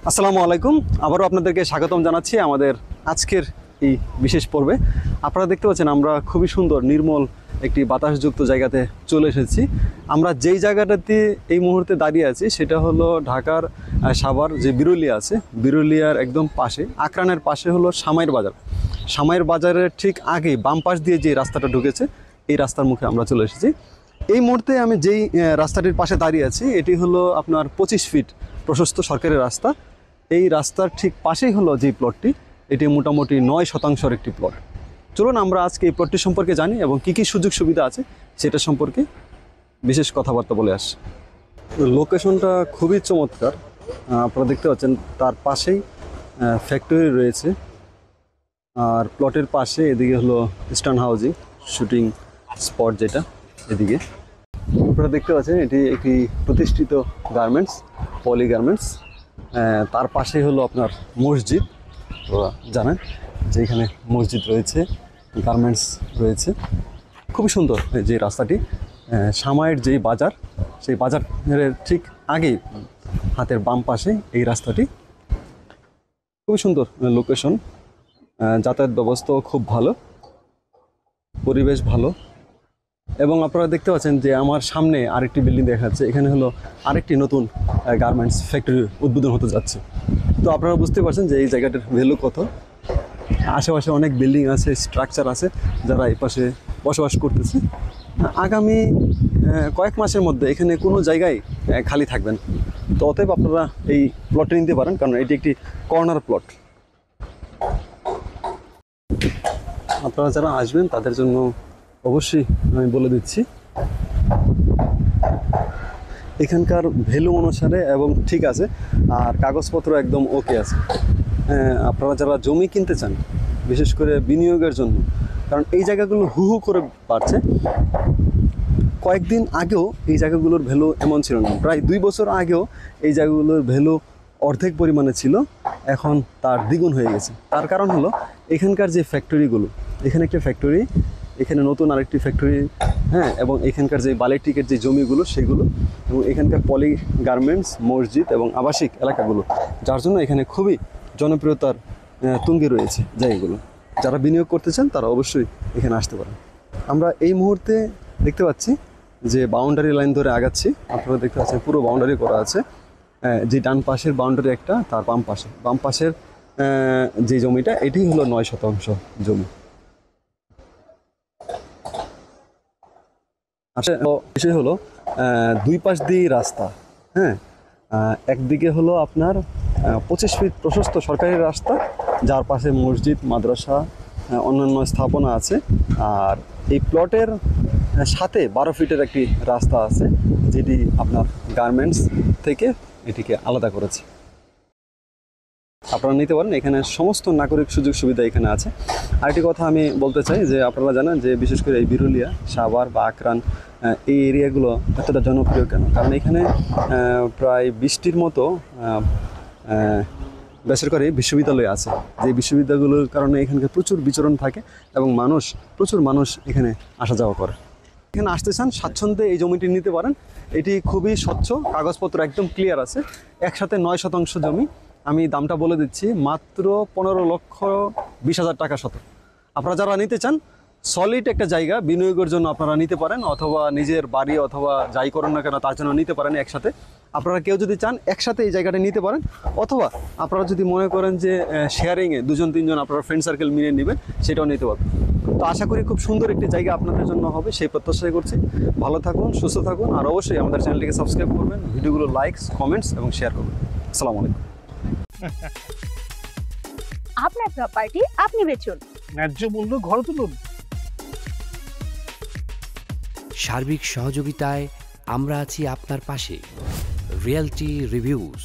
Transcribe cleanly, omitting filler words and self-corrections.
আসসালামু আলাইকুম। আবারও আপনাদেরকে স্বাগতম জানাচ্ছি আমাদের আজকের এই বিশেষ পর্বে। আপনারা দেখতে পাচ্ছেন আমরা খুবই সুন্দর নির্মল একটি বাতাসযুক্ত জায়গাতে চলে এসেছি। আমরা যেই জায়গাটাতে এই মুহূর্তে দাঁড়িয়ে আছি সেটা হলো ঢাকার সাভার যে বিরুলিয়া আছে, বিরুলিয়ার একদম পাশে আকরানের পাশে হলো সামাইর বাজার। সামাইর বাজারের ঠিক আগে বাম পাশ দিয়ে যে রাস্তাটা ঢুকেছে এই রাস্তার মুখে আমরা চলে এসেছি। এই মুহূর্তে আমি যেই রাস্তাটির পাশে দাঁড়িয়ে আছি এটি হলো আপনার 25 ফিট প্রশস্ত সরকারি রাস্তা। এই রাস্তার ঠিক পাশেই হলো যে প্লটটি, এটি মোটামুটি 9% একটি প্লট। চলুন আমরা আজকে এই প্লটটি সম্পর্কে জানি এবং কী কী সুযোগ সুবিধা আছে সেটা সম্পর্কে বিশেষ কথাবার্তা বলে আসি। লোকেশনটা খুবই চমৎকার। আপনারা দেখতে পাচ্ছেন তার পাশেই ফ্যাক্টরি রয়েছে, আর প্লটের পাশে এদিকে হলো ইস্টার্ন হাউজিং শুটিং স্পট, যেটা এদিকে আপনারা দেখতে পাচ্ছেন এটি একটি প্রতিষ্ঠিত গার্মেন্টস, পলি গার্মেন্টস। তার পাশেই হলো আপনার মসজিদ। জানেন যে এখানে মসজিদ রয়েছে, গার্মেন্টস রয়েছে। খুবই সুন্দর যে রাস্তাটি। সামাইয়ের যেই বাজার, সেই বাজারের ঠিক আগেই হাতের বাম পাশে এই রাস্তাটি। খুবই সুন্দর লোকেশন, যাতায়াত ব্যবস্থাও খুব ভালো, পরিবেশ ভালো। এবং আপনারা দেখতে পাচ্ছেন যে আমার সামনে আরেকটি বিল্ডিং দেখা যাচ্ছে, এখানে হলো আরেকটি নতুন গার্মেন্টস ফ্যাক্টরি উদ্বোধন হতে যাচ্ছে। তো আপনারা বুঝতে পারছেন যে এই জায়গাটার ভ্যালু কত। আশেপাশে অনেক বিল্ডিং আছে, স্ট্রাকচার আছে, যারা এই পাশে বসবাস করতেছে। আগামী কয়েক মাসের মধ্যে এখানে কোনো জায়গায় খালি থাকবেন। তো অতএব আপনারা এই প্লটে নিতে পারেন, কারণ এটি একটি কর্নার প্লট। আপনারা যারা আসবেন তাদের জন্য অবশ্যই আমি বলে দিচ্ছি, এখানকার ভ্যালু অনুসারে এবং ঠিক আছে, আর কাগজপত্র একদম ওকে আছে। আপনারা যারা জমি কিনতে চান বিশেষ করে বিনিয়োগের জন্য, কারণ এই জায়গাগুলো হু হু করে বাড়ছে। কয়েকদিন আগেও এই জায়গাগুলোর ভ্যালু এমন ছিল না, প্রায় 2 বছর আগেও এই জায়গাগুলোর ভ্যালু অর্ধেক পরিমাণে ছিল, এখন তার দ্বিগুণ হয়ে গেছে। তার কারণ হলো এখানকার যে ফ্যাক্টরিগুলো, এখানে একটা ফ্যাক্টরি, এখানে নতুন আরেকটি ফ্যাক্টরি, এবং এখানকার যে বালিটিকের যে জমিগুলো সেগুলো, এবং এখানকার পলি গার্মেন্টস, মসজিদ এবং আবাসিক এলাকাগুলো, যার জন্য এখানে খুবই জনপ্রিয়তার তুঙ্গে রয়েছে জায়গাগুলো। যারা বিনিয়োগ করতে চান তারা অবশ্যই এখানে আসতে পারেন। আমরা এই মুহূর্তে দেখতে পাচ্ছি যে বাউন্ডারি লাইন ধরে আগাচ্ছি। আপনারা দেখতে পাচ্ছেন পুরো বাউন্ডারি করা আছে। যে ডান পাশের বাউন্ডারি একটা, তার বাম পাশের যে জমিটা, এটি হলো 9% জমি। বিষয় হলো 2 পাশ দিয়ে রাস্তা। একদিকে হলো আপনার 25 ফিট প্রশস্ত সরকারি রাস্তা, যার পাশে মসজিদ, মাদ্রাসা, অন্যান্য স্থাপনা আছে। আর এই প্লটের সাথে 12 ফিটের একটি রাস্তা আছে, যেটি আপনার গার্মেন্টস থেকে এটিকে আলাদা করেছে। আপনারা নিতে পারেন, এখানে সমস্ত নাগরিক সুযোগ সুবিধা এখানে আছে। আরেকটি কথা আমি বলতে চাই যে আপনারা জানেন যে বিশেষ করে এই বিরুলিয়া, সাভার বা আকরান এই এরিয়াগুলো এতটা জনপ্রিয় কেন? কারণ এখানে প্রায় 20টির মতো বেসরকারি বিশ্ববিদ্যালয় আছে, যে বিশ্ববিদ্যালয়গুলোর কারণে এখানকার প্রচুর বিচরণ থাকে এবং প্রচুর মানুষ এখানে আসা যাওয়া করে। এখানে আসতে চান স্বাচ্ছন্দ্যে এই জমিটি নিতে পারেন। এটি খুবই স্বচ্ছ, কাগজপত্র একদম ক্লিয়ার আছে। একসাথে 9% জমি। আমি দামটা বলে দিচ্ছি, মাত্র 15,20,000 টাকা শতক। আপনারা যারা নিতে চান সলিড একটা জায়গা বিনিয়োগের জন্য আপনারা নিতে পারেন, অথবা নিজের বাড়ি অথবা যাই করেন না কেন তার জন্য নিতে পারেন একসাথে। আপনারা কেউ যদি চান একসাথে এই জায়গাটা নিতে পারেন, অথবা আপনারা যদি মনে করেন যে শেয়ারিংয়ে 2-3জন আপনারা ফ্রেন্ড সার্কেল মিলিয়ে নেবেন, সেটাও নিতে পারবেন। তো আশা করি খুব সুন্দর একটি জায়গা আপনাদের জন্য হবে, সেই প্রত্যাশাই করছি। ভালো থাকুন, সুস্থ থাকুন, আর অবশ্যই আমাদের চ্যানেলটিকে সাবস্ক্রাইব করবেন, ভিডিওগুলো লাইকস, কমেন্টস এবং শেয়ার করবেন। আসসালামু আলাইকুম। আপনার প্রপার্টি আপনি বেচুন, ন্যায্য মূল্য ঘরে তুলুন। সার্বিক সহযোগিতায় আমরা আছি আপনার পাশে। Realty reviews.